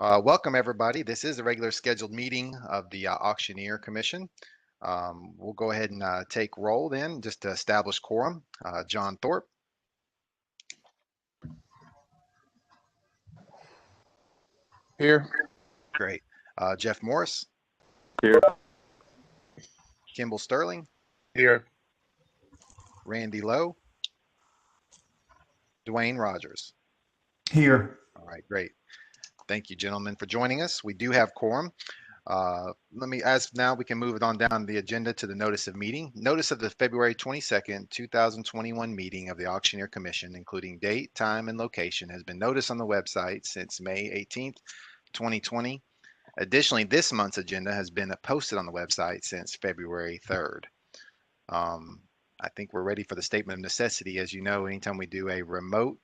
Welcome, everybody. This is a regular scheduled meeting of the Auctioneer Commission. We'll go ahead and take roll then, just to establish quorum. John Thorpe. Here. Great. Jeff Morris. Here. Kimball Sterling. Here. Randy Lowe. Dwayne Rogers. Here. All right, great. Thank you, gentlemen, for joining us. We do have quorum. Now we can move it on down the agenda to the notice of meeting. Notice of the February 22nd, 2021 meeting of the Auctioneer Commission, including date, time, and location, has been noticed on the website since May 18th, 2020. Additionally, this month's agenda has been posted on the website since February 3rd. I think we're ready for the statement of necessity. As you know, anytime we do a remote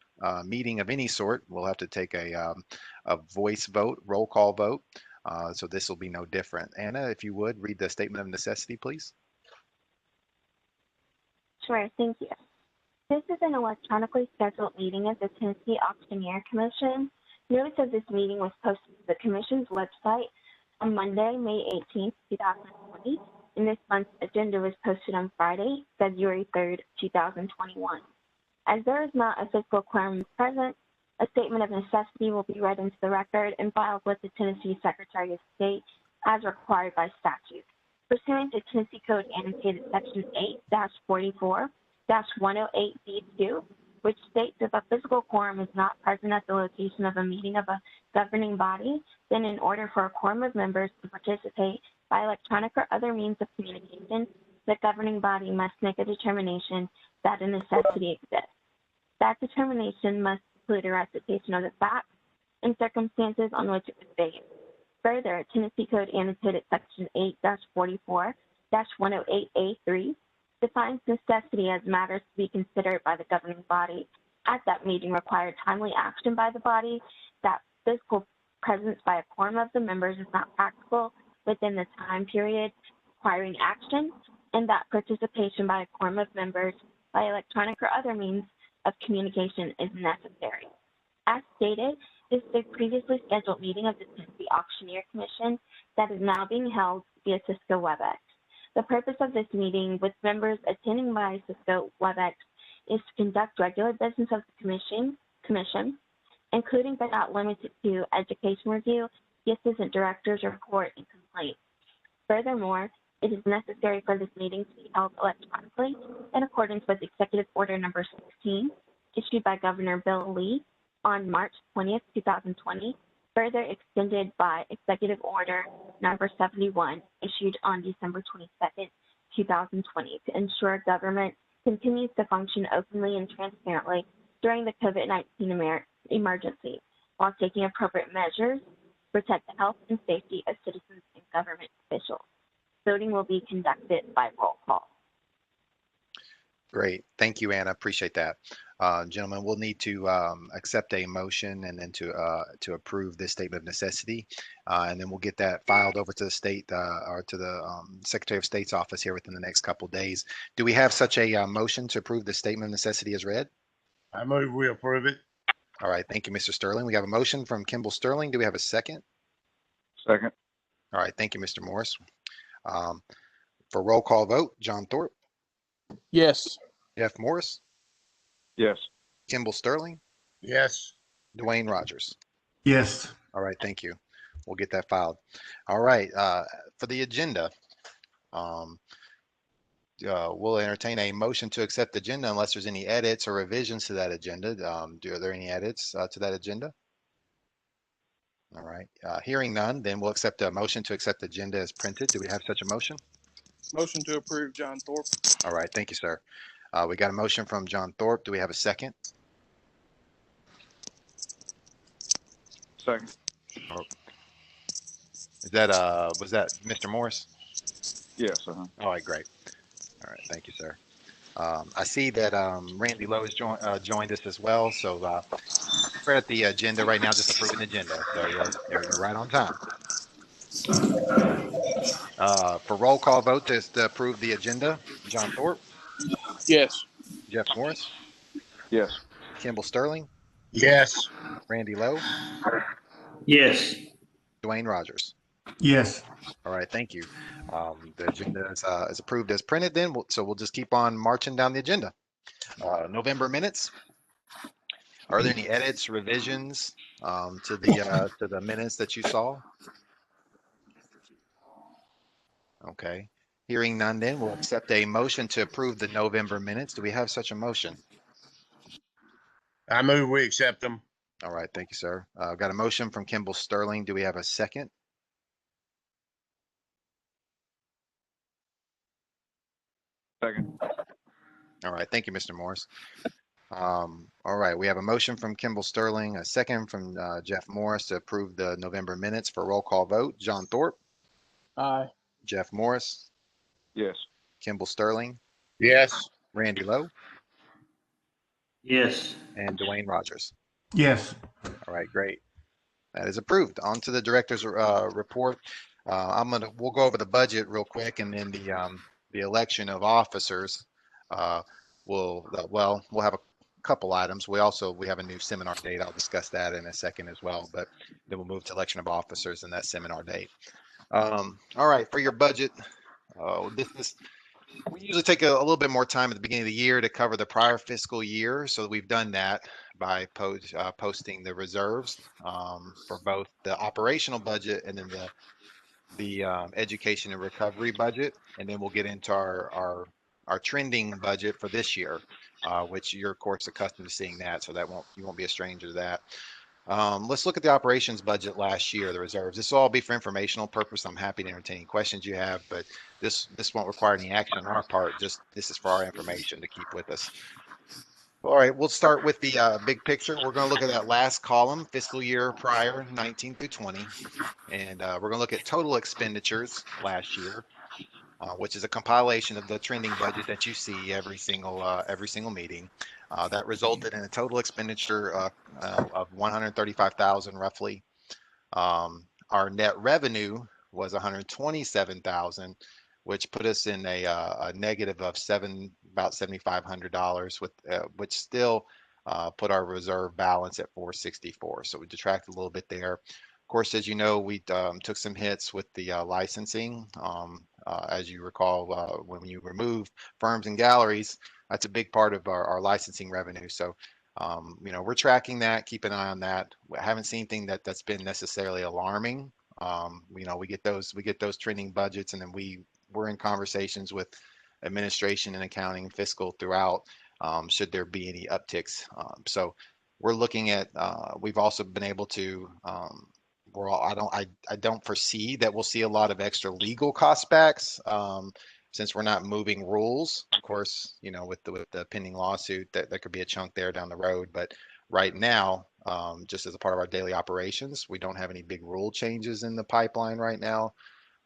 meeting of any sort, we'll have to take a voice vote, roll call vote. So this will be no different. Anna, if you would, read the statement of necessity, please. Sure, thank you. This is an electronically scheduled meeting of the Tennessee Auctioneer Commission. Notice of this meeting was posted to the Commission's website on Monday, May 18th, 2020, and this month's agenda was posted on Friday, February 3rd, 2021. As there is not a physical quorum present, a statement of necessity will be read into the record and filed with the Tennessee Secretary of State as required by statute. Pursuant to Tennessee Code Annotated Section 8-44-108B2, which states if a physical quorum is not present at the location of a meeting of a governing body, then in order for a quorum of members to participate by electronic or other means of communication, the governing body must make a determination that a necessity exists. That determination must include a recitation of the facts and circumstances on which it was based. Further, Tennessee Code Annotated Section 8-44-108A3 defines necessity as matters to be considered by the governing body at that meeting require timely action by the body, that physical presence by a quorum of the members is not practical within the time period requiring action, and that participation by a quorum of members by electronic or other means of communication is necessary. As stated, this is a previously scheduled meeting of the Tennessee Auctioneer Commission that is now being held via Cisco WebEx. The purpose of this meeting with members attending by Cisco WebEx is to conduct regular business of the commission, including but not limited to education review, the assistant director's report, and complaints. Furthermore, it is necessary for this meeting to be held electronically in accordance with Executive Order Number 16, issued by Governor Bill Lee on March 20th, 2020, further extended by Executive Order Number 71, issued on December 22nd, 2020, to ensure government continues to function openly and transparently during the COVID-19 emergency, while taking appropriate measures to protect the health and safety of citizens and government officials. Voting will be conducted by roll call. Great. Thank you, Anna. Appreciate that. Gentlemen, we'll need to accept a motion and then to approve this statement of necessity. And then we'll get that filed over to the state or to the Secretary of State's office here within the next couple of days. Do we have such a motion to approve the statement of necessity as read? I move we approve it. All right. Thank you, Mr. Sterling. We have a motion from Kimball Sterling. Do we have a second? Second. All right. Thank you, Mr. Morris. For roll call vote, John Thorpe. Yes. Jeff Morris. Yes. Kimball Sterling. Yes. Dwayne Rogers. Yes. All right. Thank you. We'll get that filed. All right. For the agenda, we'll entertain a motion to accept the agenda unless there's any edits or revisions to that agenda. Are there any edits to that agenda? All right. Hearing none, then we'll accept a motion to accept the agenda as printed. Do we have such a motion? Motion to approve, John Thorpe. All right. Thank you, sir. We got a motion from John Thorpe. Do we have a second? Second. Is that was that Mr. Morris? Yes. All right, great. All right, thank you, sir. I see that Randy Lowe has joined us as well. So we're at the agenda right now, just approving the agenda. So you're right on time. For roll call vote to approve the agenda, John Thorpe. Yes. Jeff Morris. Yes. Kimball Sterling. Yes. Randy Lowe. Yes. Dwayne Rogers. Yes. All right, thank you. The agenda is approved as printed then, so we'll just keep on marching down the agenda. November minutes. Are there any edits, revisions to the minutes that you saw? Okay. Hearing none, then we'll accept a motion to approve the November minutes. Do we have such a motion? I move we accept them. All right, thank you, sir. Got a motion from Kimball Sterling. Do we have a second? Second. All right, thank you, Mr. Morris. All right, we have a motion from Kimball Sterling, a second from Jeff Morris to approve the November minutes for roll call vote. John Thorpe, Aye. Jeff Morris, Yes. Kimball Sterling, Yes. Randy Lowe, Yes. and Dwayne Rogers. Yes. All right, great. That is approved. On to the director's report. We'll go over the budget real quick, and then the election of officers. We'll have a couple items. We have a new seminar date. I'll discuss that in a second as well. But then we'll move to election of officers and that seminar date. All right, for your budget, we usually take a little bit more time at the beginning of the year to cover the prior fiscal year. So we've done that by posting the reserves for both the operational budget and then the education and recovery budget. And then we'll get into our trending budget for this year, which you're of course accustomed to seeing that. So you won't be a stranger to that. Let's look at the operations budget last year, the reserves. This will all be for informational purpose. I'm happy to entertain any questions you have, but this won't require any action on our part. Just this is for our information to keep with us. All right, we'll start with the big picture. We're going to look at that last column, fiscal year prior, 19 through 20, and we're going to look at total expenditures last year, which is a compilation of the trending budget that you see every single meeting. That resulted in a total expenditure of 135,000 roughly. Our net revenue was 127,000, which put us in a negative of about $7,500, which still put our reserve balance at 464. So we detracted a little bit there. Of course, as you know, we took some hits with the licensing. As you recall, when you remove firms and galleries, that's a big part of our licensing revenue. So, we're tracking that, keep an eye on that. I haven't seen anything that's been necessarily alarming. We get those trending budgets, and then we're in conversations with administration and accounting and fiscal throughout, should there be any upticks. So we're looking at, we've also been able to, I don't foresee that we'll see a lot of extra legal cost backs, since we're not moving rules. Of course, with the pending lawsuit, that could be a chunk there down the road. But right now, just as a part of our daily operations, we don't have any big rule changes in the pipeline right now,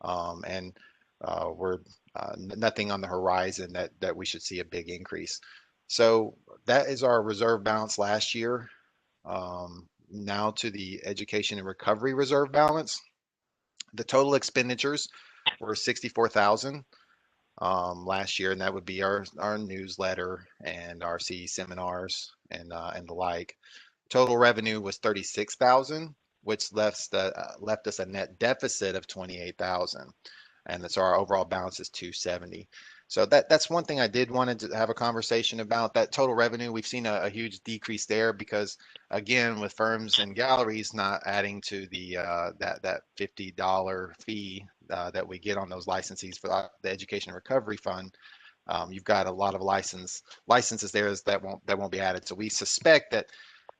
and we're nothing on the horizon that we should see a big increase. So that is our reserve balance last year. Now to the education and recovery reserve balance. The total expenditures were 64,000 last year, and that would be our newsletter and our CE seminars and the like. Total revenue was 36,000, which left us a net deficit of 28,000, and so our overall balance is 270. So that's one thing I did want to have a conversation about. That total revenue, we've seen a huge decrease there because, again, with firms and galleries not adding to the that $50 fee that we get on those licensees for the Education Recovery Fund, you've got a lot of licenses there that won't be added. So we suspect that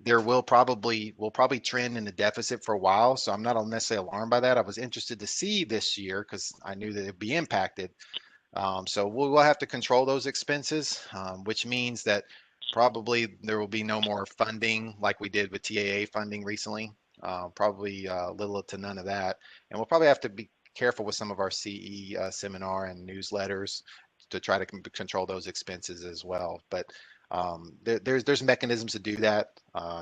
we'll probably trend in the deficit for a while. So I'm not necessarily alarmed by that. I was interested to see this year because I knew that it'd be impacted. So we'll have to control those expenses, which means that probably there will be no more funding like we did with TAA funding recently. Probably little to none of that. And we'll probably have to be careful with some of our CE seminar and newsletters to try to control those expenses as well. But there's mechanisms to do that,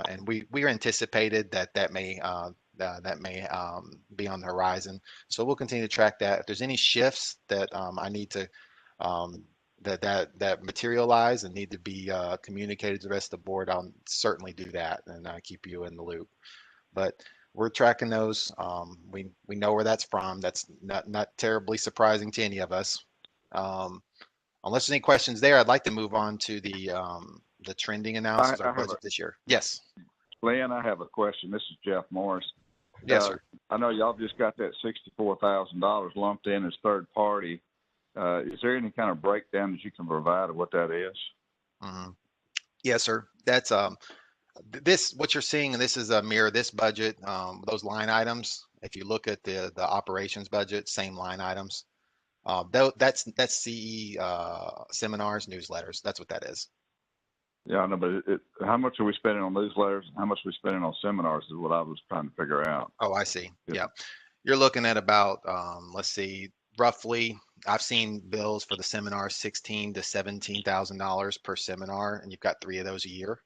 and we are anticipated that may be on the horizon. So we'll continue to track that. If there's any shifts that I need to that materialize and need to be communicated to the rest of the board, I'll certainly do that and keep you in the loop. But we're tracking those. We know where that's from. That's not terribly surprising to any of us. Unless there's any questions there, I'd like to move on to the trending analysis, our I have budget this year. Yes. Lynn, I have a question. This is Jeff Morris. Yes, sir. I know y'all just got that $64,000 lumped in as third party. Is there any kind of breakdown that you can provide of what that is? Mhm. Yes, sir. That's this what you're seeing, and this is a mirror this budget. Those line items. If you look at the operations budget, same line items. That's CE seminars, newsletters. That's what that is. Yeah, I know, but how much are we spending on newsletters and how much are we spending on seminars is what I was trying to figure out. Oh, I see. Yeah. Yeah. You're looking at about, let's see, roughly, I've seen bills for the seminar, $16,000 to $17,000 per seminar, and you've got 3 of those a year.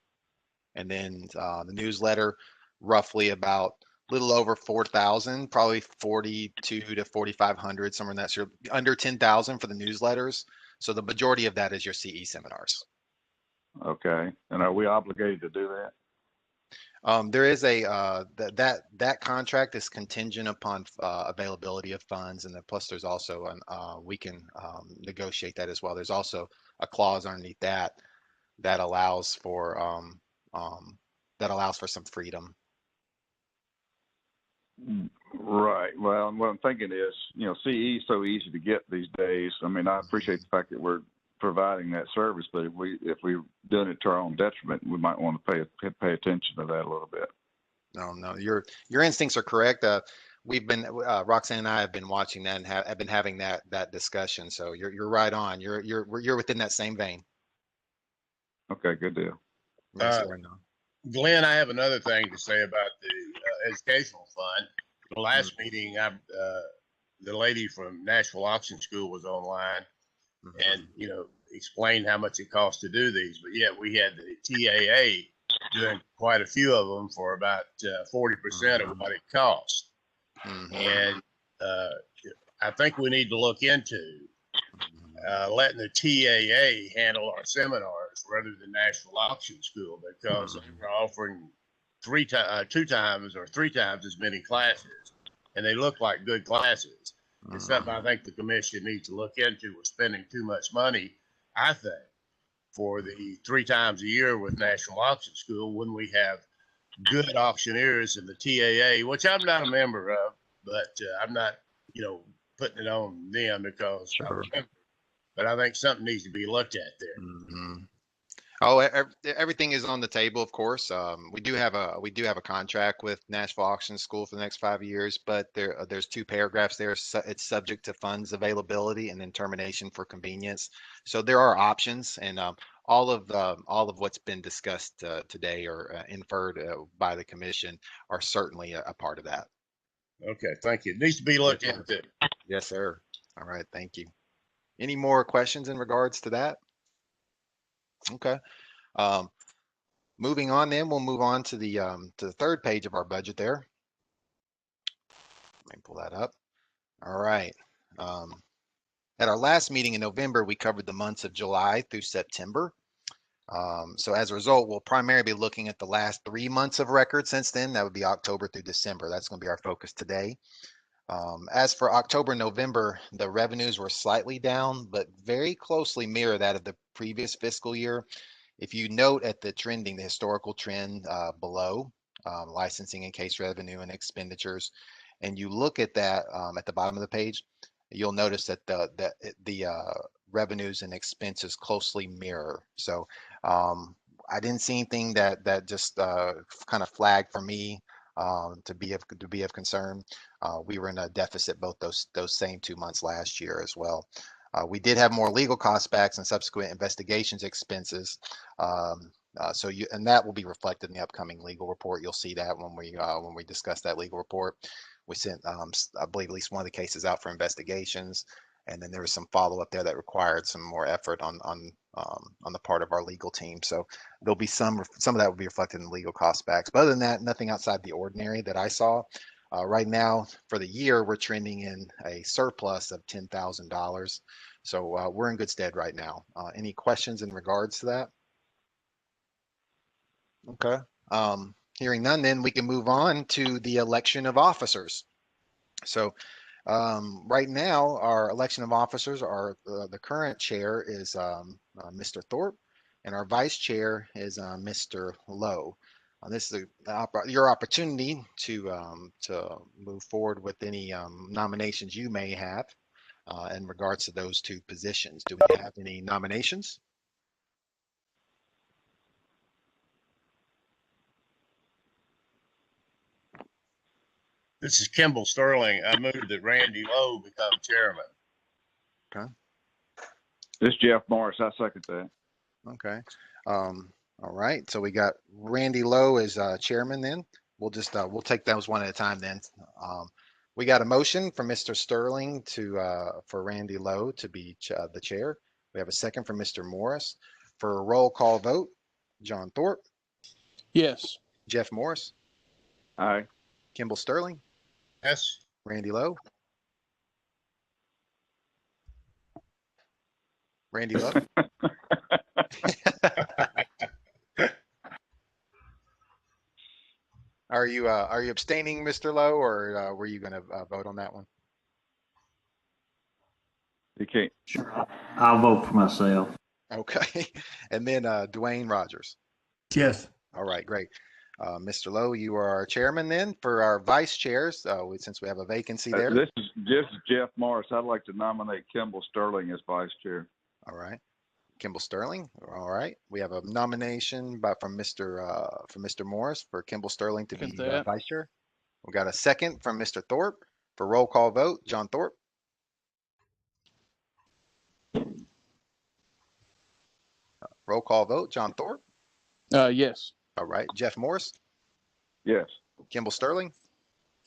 And then the newsletter, roughly about a little over 4,000, probably 42 to 4,500, somewhere in that sort of under 10,000 for the newsletters. So the majority of that is your CE seminars. Okay. And are we obligated to do that? There is a that contract is contingent upon availability of funds, and then plus there's also we can negotiate that as well. There's also a clause underneath that allows for some freedom. Right. Well, what I'm thinking is, CE is so easy to get these days. I mean, I appreciate the fact that we're providing that service, but if we're doing it to our own detriment, we might want to pay attention to that a little bit. No, your instincts are correct. We've been Roxanne and I have been watching that and have been having that discussion. So you're right on. You're within that same vein. Okay, good deal. Yes, sir, no. Glenn, I have another thing to say about the educational fund. The last meeting, the lady from Nashville Auction School was online and, explained how much it costs to do these. But yet we had the TAA doing quite a few of them for about 40% of what it costs. And I think we need to look into letting the TAA handle our seminars rather than Nashville Auction School, because they're offering 2 times or 3 times as many classes, and they look like good classes. It's something I think the commission needs to look into. We're spending too much money, I think, for the 3 times a year with National Auction School when we have good auctioneers in the TAA, which I'm not a member of, but I'm not, putting it on them because I'm a member. But I think something needs to be looked at there. Oh, everything is on the table, of course. We do have a contract with Nashville Auction School for the next 5 years, but there's 2 paragraphs there. It's subject to funds availability and then termination for convenience. So there are options, and all of what's been discussed today or inferred by the commission are certainly a part of that. Okay, thank you. It needs to be looked into. Yes, sir. All right, thank you. Any more questions in regards to that? Okay. Moving on, then we'll move on to the 3rd page of our budget there. Let me pull that up. All right. At our last meeting in November, we covered the months of July through September. So as a result, we'll primarily be looking at the last 3 months of record since then. That would be October through December. That's going to be our focus today. As for October, November, the revenues were slightly down, but very closely mirror that of the previous fiscal year. If you note at the trending, the historical trend below, licensing and case revenue and expenditures, and you look at that at the bottom of the page, you'll notice that the revenues and expenses closely mirror. So I didn't see anything that just kind of flagged for me to be of concern. We were in a deficit both those same 2 months last year as well. We did have more legal cost backs and subsequent investigations expenses. And that will be reflected in the upcoming legal report. You'll see that when we discuss that legal report. We sent, I believe, at least one of the cases out for investigations, and then there was some follow up there that required some more effort on the part of our legal team. So there'll be some of that will be reflected in legal cost backs. But other than that, nothing outside the ordinary that I saw. Right now, for the year, we're trending in a surplus of $10,000. So we're in good stead right now. Any questions in regards to that? Okay. Hearing none, then we can move on to the election of officers. So right now, our election of officers are the current chair is Mr. Thorpe, and our vice chair is Mr. Lowe. This is your opportunity to move forward with any nominations you may have in regards to those two positions. Do we have any nominations? This is Kimball Sterling. I move that Randy Lowe become chairman. This is Jeff Morris. I second that. Okay. All right. So we got Randy Lowe as chairman then. We'll just we'll take those one at a time then. We got a motion from Mr. Sterling for Randy Lowe to be the chair. We have a second from Mr. Morris. For a roll call vote, John Thorpe, Yes. Jeff Morris, Aye. Kimball Sterling, Yes. Randy Lowe. Randy Lowe. Are you abstaining, Mr. Lowe, or were you going to vote on that one? You can't. Sure, I'll vote for myself. Okay. And then Dwayne Rogers. Yes. All right, great. Mr. Lowe, you are our chairman then. For our vice chairs, since we have a vacancy there. This is Jeff Morris. I'd like to nominate Kimball Sterling as vice chair. All right. Kimball Sterling. All right. We have a nomination from Mr. Morris for Kimball Sterling to be vice chair. We got a second from Mr. Thorpe. For roll call vote, John Thorpe. Roll call vote, John Thorpe. Yes. All right. Jeff Morris. Yes. Kimball Sterling.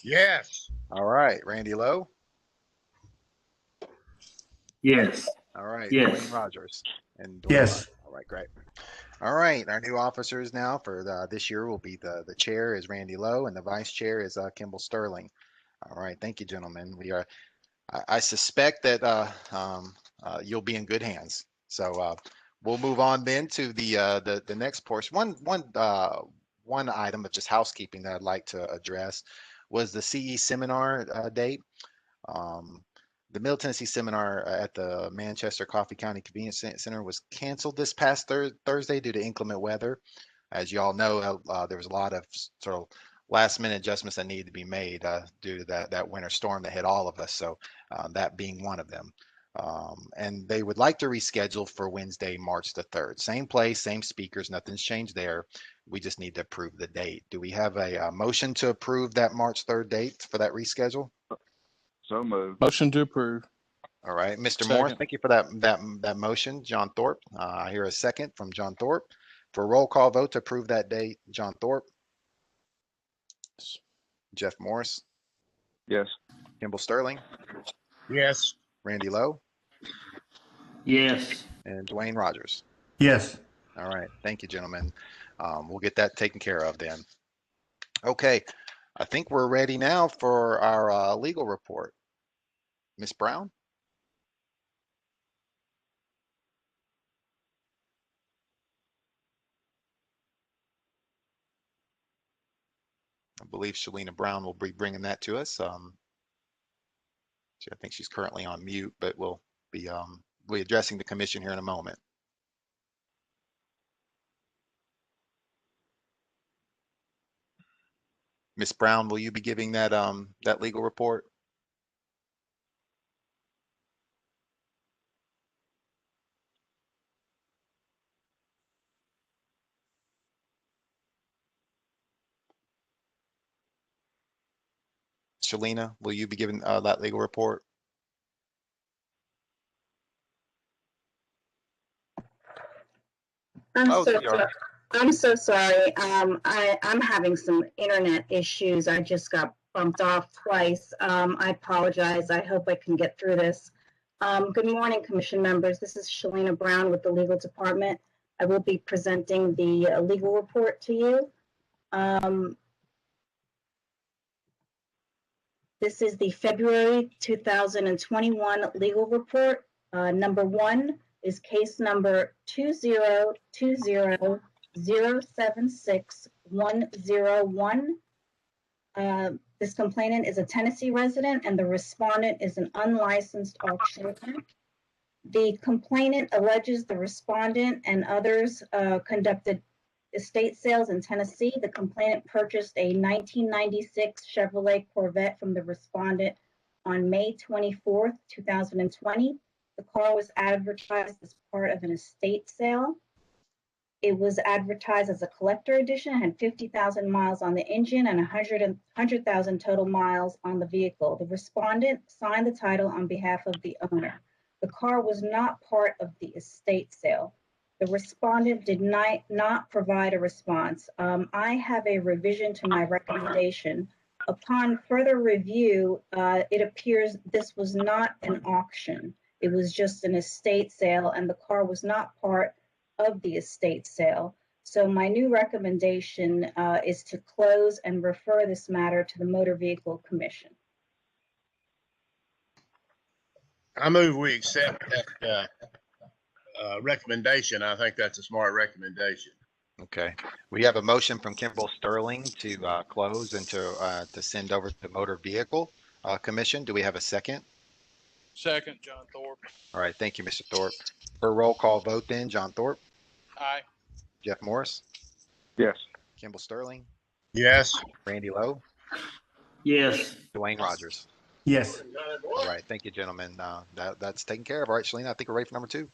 Yes. All right. Randy Lowe. Yes. All right. Yes. Dwayne Rogers. And Dwayne Yes. Rogers. All right, great. All right. Our new officers now for this year will be the chair is Randy Lowe and the vice chair is Kimball Sterling. All right. Thank you, gentlemen. I suspect that you'll be in good hands. So we'll move on then to the next portion. One item of just housekeeping that I'd like to address was the CE seminar date. The Middle Tennessee seminar at the Manchester Coffee County Convenience Center was canceled this past Thursday due to inclement weather. As you all know, there was a lot of sort of last minute adjustments that needed to be made due to that winter storm that hit all of us. So that being one of them. And they would like to reschedule for Wednesday, March the 3rd. Same place, same speakers, nothing's changed there. We just need to approve the date. Do we have a motion to approve that March 3rd date for that reschedule? So moved. Motion to approve. All right, Mr. Second. Morris, thank you for that motion. John Thorpe, I hear a second from John Thorpe. For a roll call vote to approve that date, John Thorpe, Yes. Jeff Morris, Yes. Kimball Sterling, Yes. Randy Lowe, Yes. and Dwayne Rogers. Yes. All right, thank you, gentlemen. We'll get that taken care of then. Okay, I think we're ready now for our legal report. Ms. Brown? I believe Shalina Brown will be bringing that to us. I think she's currently on mute, but we'll be addressing the commission here in a moment. Ms. Brown, will you be giving that that legal report? Shalina, will you be giving that legal report? I'm Oh, so there you are. sorry. I'm so sorry. I'm having some internet issues. I just got bumped off twice. I apologize. I hope I can get through this. Good morning, commission members. This is Shalina Brown with the legal department. I will be presenting the legal report to you. This is the February 2021 legal report. Number 1 is case number 2020076 101. This complainant is a Tennessee resident and the respondent is an unlicensed auctioneer. The complainant alleges the respondent and others conducted estate sales in Tennessee. The complainant purchased a 1996 Chevrolet Corvette from the respondent on May 24th, 2020. The car was advertised as part of an estate sale. It was advertised as a collector edition, had 50,000 miles on the engine and 100,000 total miles on the vehicle. The respondent signed the title on behalf of the owner. The car was not part of the estate sale. The respondent did not provide a response. I have a revision to my recommendation. Upon further review, it appears this was not an auction. It was just an estate sale, and the car was not part of the estate sale. So my new recommendation is to close and refer this matter to the Motor Vehicle Commission. I move we accept that recommendation. I think that's a smart recommendation. Okay. We have a motion from Kimball Sterling to close and to send over to the Motor Vehicle Commission. Do we have a second? Second, John Thorpe. All right. Thank you, Mr. Thorpe. For a roll call vote then, John Thorpe, Aye. Jeff Morris, Yes. Kimball Sterling, Yes. Randy Lowe, Yes. Dwayne Rogers. Yes. All right. Thank you, gentlemen. That's taken care of. All right, Shalina, I think we're ready for number 2.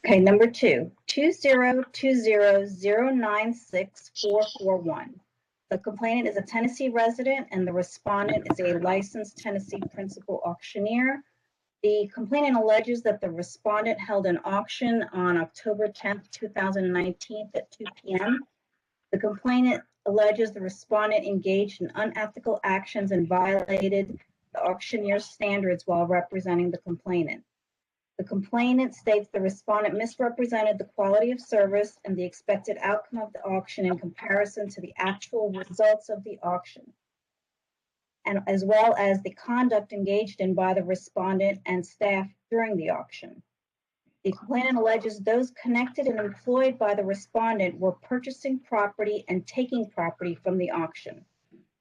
Okay, number 2, 2020096441. The complainant is a Tennessee resident and the respondent is a licensed Tennessee principal auctioneer. The complainant alleges that the respondent held an auction on October 10th, 2019 at 2 p.m. The complainant alleges the respondent engaged in unethical actions and violated the auctioneer's standards while representing the complainant. The complainant states the respondent misrepresented the quality of service and the expected outcome of the auction in comparison to the actual results of the auction, and as well as the conduct engaged in by the respondent and staff during the auction. The complainant alleges those connected and employed by the respondent were purchasing property and taking property from the auction.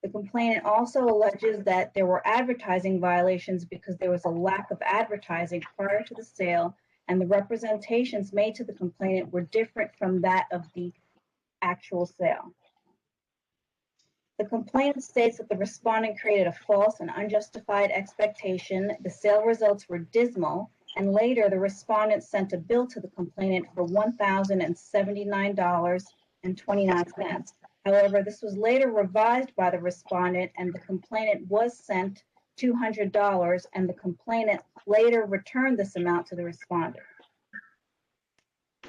The complainant also alleges that there were advertising violations because there was a lack of advertising prior to the sale, and the representations made to the complainant were different from that of the actual sale. The complainant states that the respondent created a false and unjustified expectation. The sale results were dismal, and later the respondent sent a bill to the complainant for $1,079.29. However, this was later revised by the respondent and the complainant was sent $200, and the complainant later returned this amount to the respondent.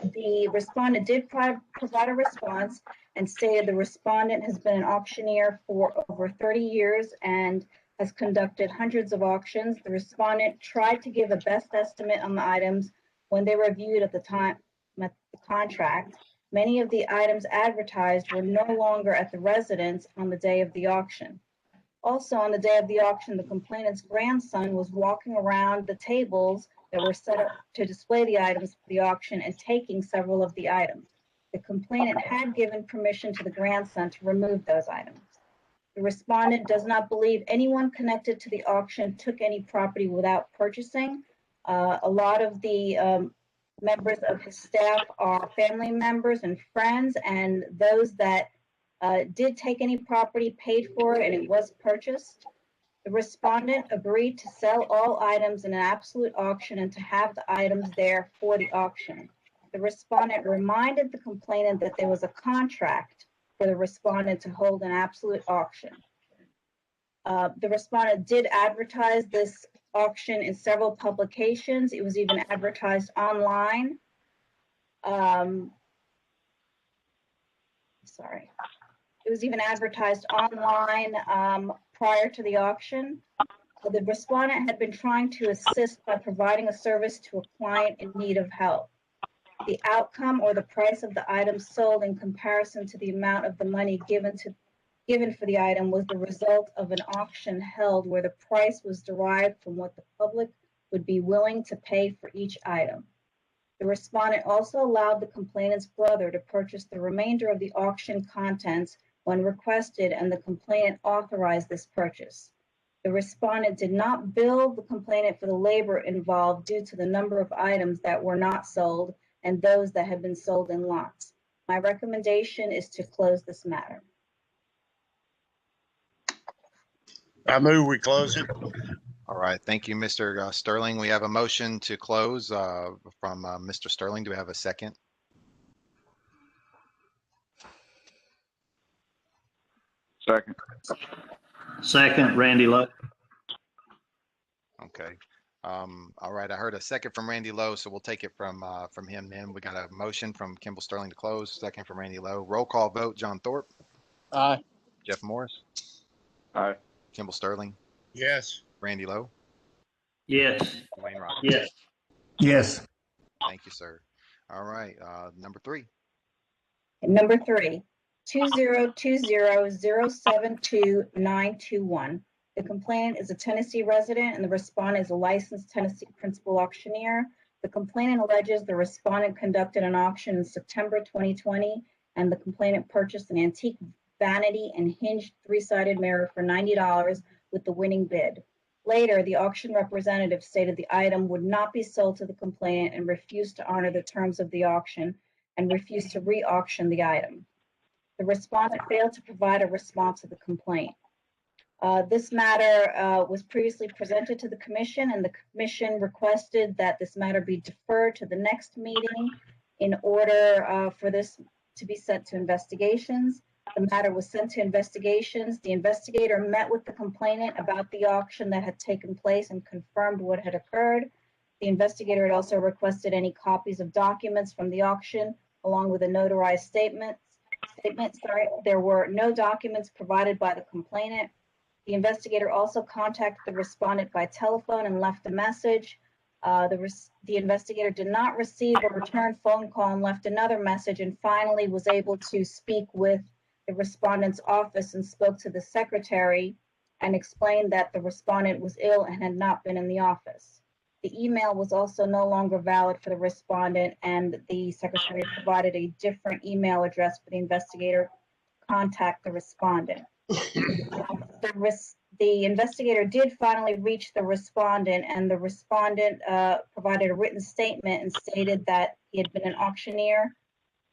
The respondent did provide a response and stated the respondent has been an auctioneer for over 30 years and has conducted hundreds of auctions. The respondent tried to give a best estimate on the items when they were viewed at the time of the contract. Many of the items advertised were no longer at the residence on the day of the auction. Also, on the day of the auction, the complainant's grandson was walking around the tables that were set up to display the items for the auction and taking several of the items. The complainant had given permission to the grandson to remove those items. The respondent does not believe anyone connected to the auction took any property without purchasing. A lot of the members of his staff are family members and friends, and those that did take any property paid for it and it was purchased. The respondent agreed to sell all items in an absolute auction and to have the items there for the auction. The respondent reminded the complainant that there was a contract for the respondent to hold an absolute auction. The respondent did advertise this auction in several publications. It was even advertised online. It was even advertised online prior to the auction. The respondent had been trying to assist by providing a service to a client in need of help. The outcome or the price of the item sold in comparison to the amount of the money given for the item was the result of an auction held where the price was derived from what the public would be willing to pay for each item. The respondent also allowed the complainant's brother to purchase the remainder of the auction contents when requested, and the complainant authorized this purchase. The respondent did not bill the complainant for the labor involved due to the number of items that were not sold and those that had been sold in lots. My recommendation is to close this matter. I move we close it. All right, thank you, Mr. Sterling. We have a motion to close from Mr. Sterling. Do we have a second? Second. Second, Randy Lowe. Okay. All right, I heard a second from Randy Lowe, so we'll take it from him then. We got a motion from Kimball Sterling to close, second from Randy Lowe. Roll call vote, John Thorpe, Aye. Jeff Morris, Aye. Kimball Sterling, Yes. Randy Lowe, Yes. Dwayne Rogers. Yes. Yes. Thank you, sir. All right, number 3. And number 3, 2020072921. The complainant is a Tennessee resident and the respondent is a licensed Tennessee principal auctioneer. The complainant alleges the respondent conducted an auction in September 2020 and the complainant purchased an antique vanity and hinged 3-sided mirror for $90 with the winning bid. Later, the auction representative stated the item would not be sold to the complainant and refused to honor the terms of the auction and refused to re-auction the item. The respondent failed to provide a response to the complaint. This matter was previously presented to the commission, and the commission requested that this matter be deferred to the next meeting in order for this to be sent to investigations. The matter was sent to investigations. The investigator met with the complainant about the auction that had taken place and confirmed what had occurred. The investigator had also requested any copies of documents from the auction, along with a notarized statement. There were no documents provided by the complainant. The investigator also contacted the respondent by telephone and left a message. The investigator did not receive a return phone call and left another message, and finally was able to speak with the respondent's office and spoke to the secretary and explained that the respondent was ill and had not been in the office. The email was also no longer valid for the respondent, and the secretary provided a different email address for the investigator to contact the respondent. The investigator did finally reach the respondent, and the respondent provided a written statement and stated that he had been an auctioneer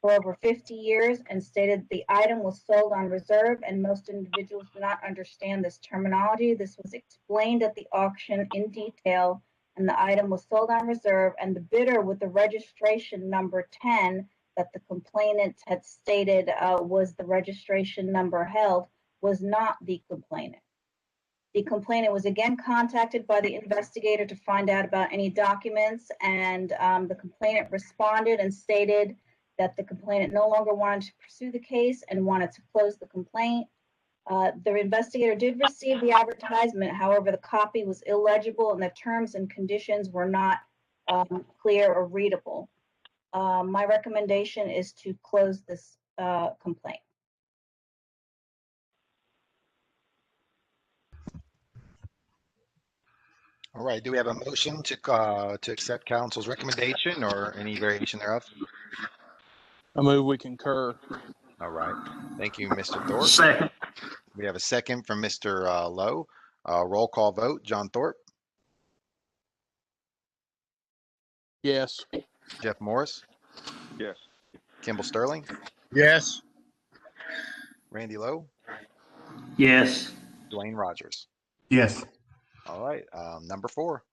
for over 50 years and stated the item was sold on reserve, and most individuals do not understand this terminology. This was explained at the auction in detail, and the item was sold on reserve, and the bidder with the registration number 10 that the complainant had stated was the registration number held was not the complainant. The complainant was again contacted by the investigator to find out about any documents, and the complainant responded and stated that the complainant no longer wanted to pursue the case and wanted to close the complaint. The investigator did receive the advertisement. However, the copy was illegible and the terms and conditions were not clear or readable. My recommendation is to close this complaint. All right, do we have a motion to accept council's recommendation or any variation thereof? I move we concur. All right, thank you, Mr. Thorpe. Second. We have a second from Mr. Lowe. Roll call vote, John Thorpe, Yes. Jeff Morris, Yes. Kimball Sterling, Yes. Randy Lowe, Yes. Dwayne Rogers. Yes. All right, number 4.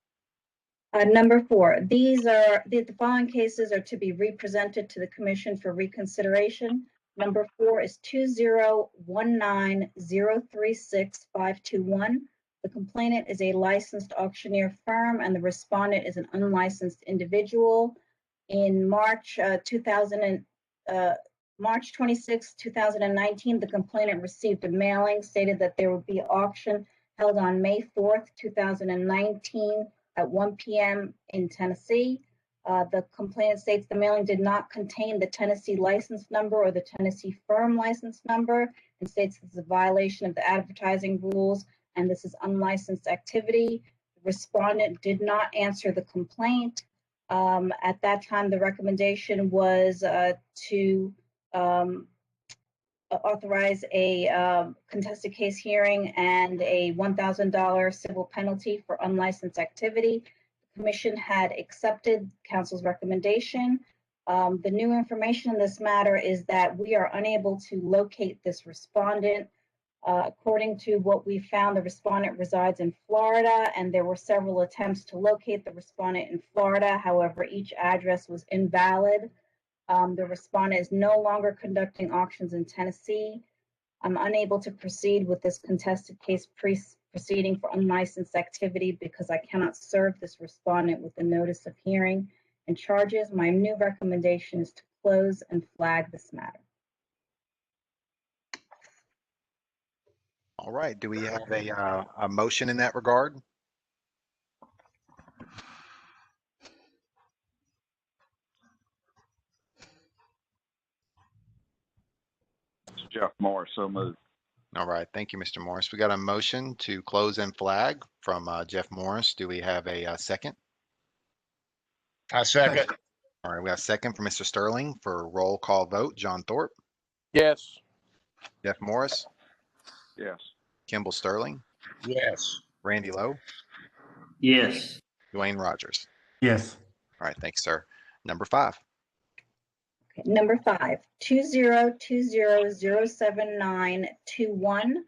Number 4, the following cases are to be represented to the commission for reconsideration. Number 4 is 2019036521. The complainant is a licensed auctioneer firm and the respondent is an unlicensed individual. In March 26, 2019, the complainant received a mailing stated that there would be an auction held on May 4th, 2019 at 1 p.m. in Tennessee. The complainant states the mailing did not contain the Tennessee license number or the Tennessee firm license number, and states this is a violation of the advertising rules and this is unlicensed activity. The respondent did not answer the complaint. At that time, the recommendation was to authorize a contested case hearing and a $1,000 civil penalty for unlicensed activity. The commission had accepted council's recommendation. The new information in this matter is that we are unable to locate this respondent. According to what we found, the respondent resides in Florida, and there were several attempts to locate the respondent in Florida. However, each address was invalid. The respondent is no longer conducting auctions in Tennessee. I'm unable to proceed with this contested case proceeding for unlicensed activity because I cannot serve this respondent with a notice of hearing and charges. My new recommendation is to close and flag this matter. All right. Do we have a motion in that regard? Jeff Morris, so moved. All right. Thank you, Mr. Morris. We got a motion to close and flag from Jeff Morris. Do we have a second? I second. All right. We have a second for Mr. Sterling for roll call vote. John Thorpe, Yes. Jeff Morris, Yes. Kimball Sterling, Yes. Randy Lowe, Yes. Dwayne Rogers. Yes. All right. Thanks, sir. Number 5. Okay, number 5, 202007921.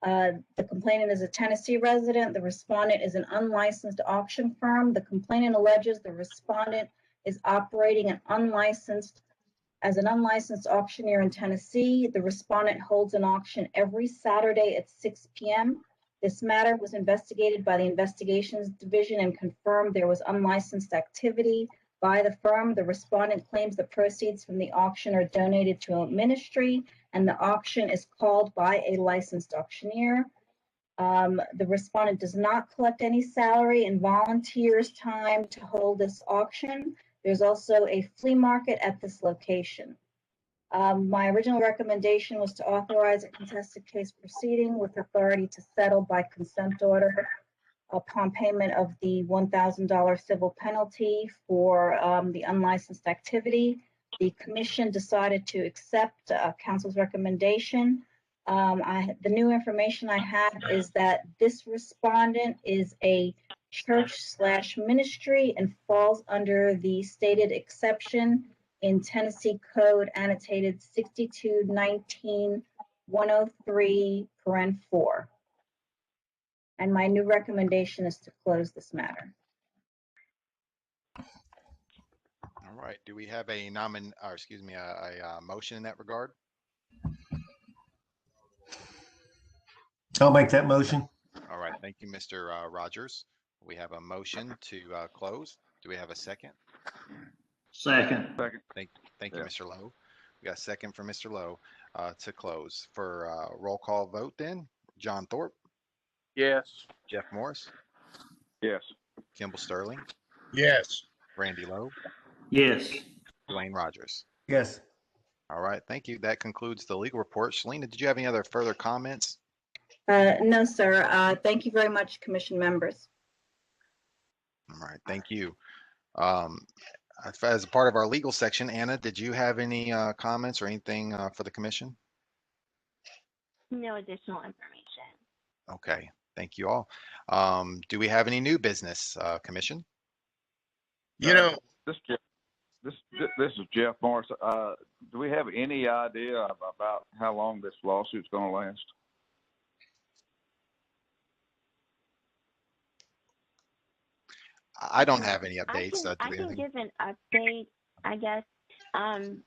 The complainant is a Tennessee resident. The respondent is an unlicensed auction firm. The complainant alleges the respondent is operating as an unlicensed auctioneer in Tennessee. The respondent holds an auction every Saturday at 6 p.m. This matter was investigated by the Investigations Division and confirmed there was unlicensed activity by the firm. The respondent claims the proceeds from the auction are donated to a ministry, and the auction is called by a licensed auctioneer. The respondent does not collect any salary and volunteers time to hold this auction. There's also a flea market at this location. My original recommendation was to authorize a contested case proceeding with authority to settle by consent order upon payment of the $1,000 civil penalty for the unlicensed activity. The commission decided to accept council's recommendation. The new information I have is that this respondent is a church/ministry and falls under the stated exception in Tennessee Code annotated 6219-103(4). And my new recommendation is to close this matter. All right. Do we have a motion in that regard? I'll make that motion. All right. Thank you, Mr. Rogers. We have a motion to close. Do we have a second? Second. Thank you, Yeah. Mr. Lowe. We got a second for Mr. Lowe to close. For roll call vote then, John Thorpe, Yes. Jeff Morris, Yes. Kimball Sterling, Yes. Randy Lowe, Yes. Dwayne Rogers. Yes. All right. Thank you. That concludes the legal report. Shalina, did you have any other further comments? No, sir. Thank you very much, commission members. All right. Thank you. As a part of our legal section, Anna, did you have any comments or anything for the commission? No additional information. Okay. Thank you all. Do we have any new business, commission? You know, This is Jeff Morris. Do we have any idea about how long this lawsuit's going to last? I don't have any I updates. can give an update, I guess. The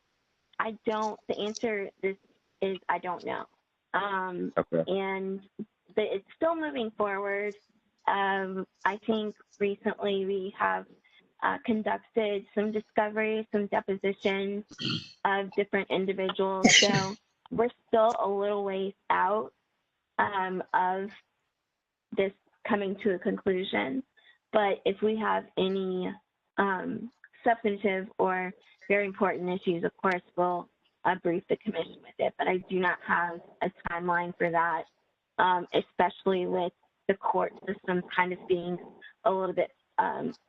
answer is I don't know. Okay. But it's still moving forward. I think recently we have conducted some discovery, some depositions of different individuals. So we're still a little ways out of this coming to a conclusion. But if we have any substantive or very important issues, of course, we'll brief the commission with it. But I do not have a timeline for that, especially with the court system kind of being a little bit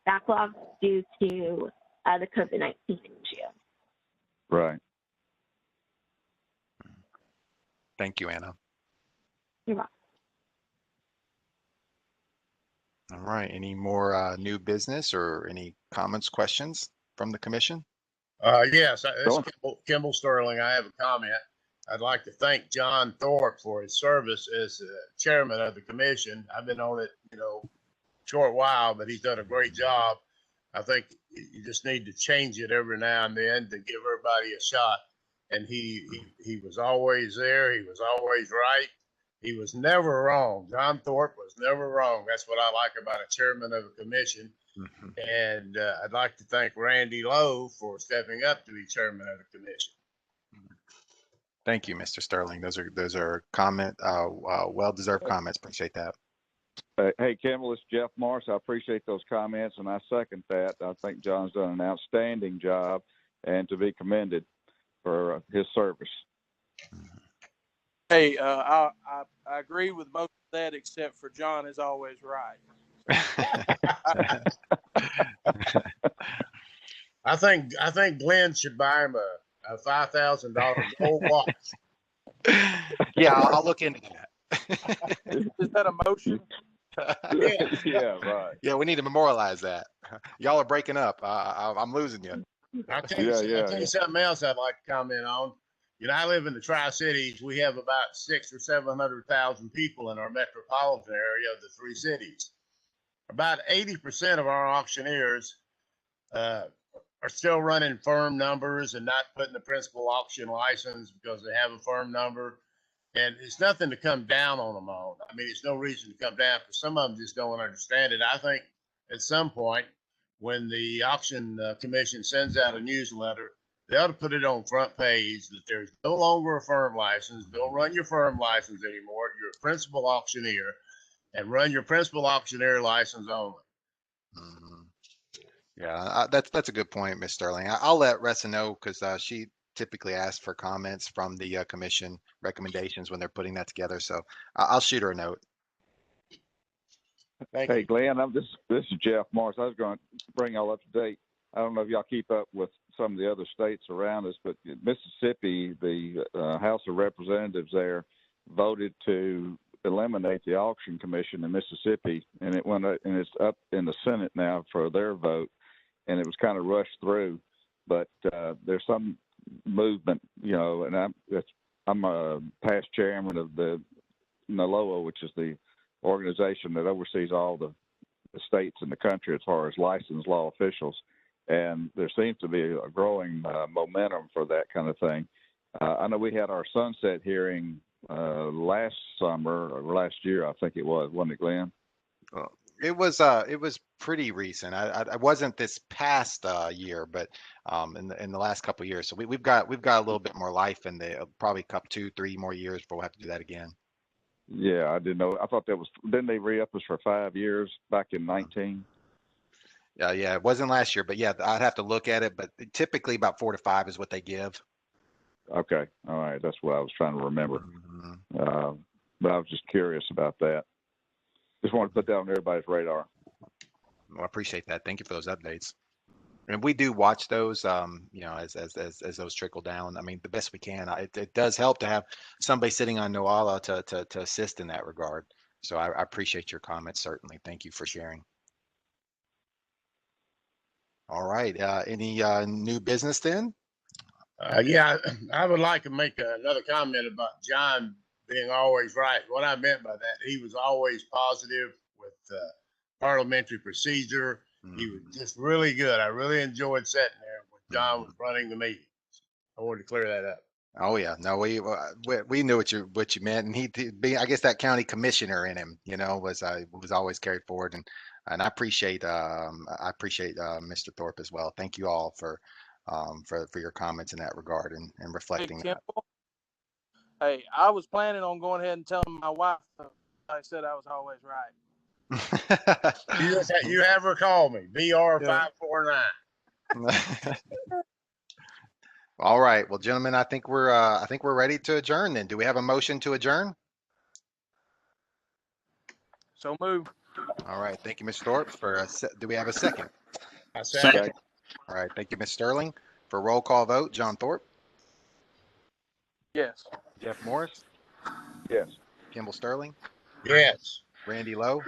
backlog due to the COVID-19 issue. Right. Thank you, Anna. You're welcome. All right. Any more new business or any comments, questions from the commission? Yes, this is Sure. Kimball Sterling. I have a comment. I'd like to thank John Thorpe for his service as chairman of the commission. I've been on it, short while, but he's done a great job. I think you just need to change it every now and then to give everybody a shot. And he was always there. He was always right. He was never wrong. John Thorpe was never wrong. That's what I like about a chairman of a commission. Mhm. And I'd like to thank Randy Lowe for stepping up to be chairman of the commission. Thank you, Mr. Sterling. Those are well-deserved comments. Appreciate that. Hey, Kimball, it's Jeff Morris. I appreciate those comments, and I second that. I think John's done an outstanding job and to be commended for his service. Hey, I agree with most of that, except for John is always right. I think Glenn should buy him a $5,000 gold watch. Yeah, I'll look into that. Is that a motion? Yeah, right. Yeah, we need to memorialize that. Y'all are breaking up. I'm losing you. I'll tell you something else I'd like to comment on. I live in the Tri-Cities. We have about 600,000 or 700,000 people in our metropolitan area of the three cities. About 80% of our auctioneers are still running firm numbers and not putting the principal auction license because they have a firm number. And it's nothing to come down on them on. I mean, it's no reason to come down because some of them just don't understand it. I think at some point when the auction commission sends out a newsletter, they ought to put it on front page that there's no longer a firm license. Don't run your firm license anymore. You're a principal auctioneer and run your principal auctioneer license only. Mhm. Yeah, that's a good point, Ms. Sterling. I'll let Ressa know because she typically asks for comments from the commission recommendations when they're putting that together. So I'll shoot her a note. Thank Hey, you. Glenn, this is Jeff Morris. I was going to bring y'all up to date. I don't know if y'all keep up with some of the other states around us, but Mississippi, the House of Representatives there voted to eliminate the auction commission in Mississippi, and it's up in the Senate now for their vote, and it was kind of rushed through. But there's some movement, and I'm a past chairman of the NALOA, which is the organization that oversees all the states in the country as far as licensed law officials. And there seems to be a growing momentum for that kind of thing. I know we had our sunset hearing last summer or last year, I think it was, wasn't it, Glenn? It was pretty recent. I wasn't this past year, but in the last couple of years. So we've got a little bit more life in the probably 2-3 more years before we'll have to do that again. Yeah, I didn't know. I thought didn't they re-up us for 5 years back in 19? Yeah, it wasn't last year, but yeah, I'd have to look at it. But typically about 4 to 5 is what they give. Okay, all right, that's what I was trying to remember. Mm-hmm. But I was just curious about that. Just wanted to put that on everybody's radar. Well, I appreciate that. Thank you for those updates. And we do watch those, as those trickle down. I mean, the best we can. It does help to have somebody sitting on NOALA to assist in that regard. So I appreciate your comments, certainly. Thank you for sharing. All right. Any new business then? Yeah, I would like to make another comment about John being always right. What I meant by that, he was always positive with parliamentary procedure. He was just really good. I really enjoyed sitting there when John was running the meetings. I wanted to clear that up. Oh yeah, no, we knew what you meant, and he being, I guess, that county commissioner in him, was always carried forward, and I appreciate Mr. Thorpe as well. Thank you all for your comments in that regard and reflecting Hey, that. Kimball. Hey, I was planning on going ahead and telling my wife I said I was always right. You have her call me, VR549. All right, well, gentlemen, I think we're ready to adjourn. Then, do we have a motion to adjourn? So move. All right. Thank you, Ms. Thorpe. Do we have a second? I second. All right. Thank you, Ms. Sterling. For roll call vote, John Thorpe, Yes. Jeff Morris, Yes. Kimball Sterling, Yes. Randy Lowe,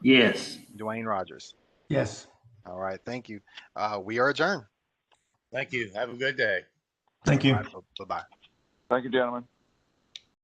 Yes. Dwayne Rogers. Yes. All right. Thank you. We are adjourned. Thank you. Have a good day. Thank All you. right. Bye-bye. Thank you, gentlemen.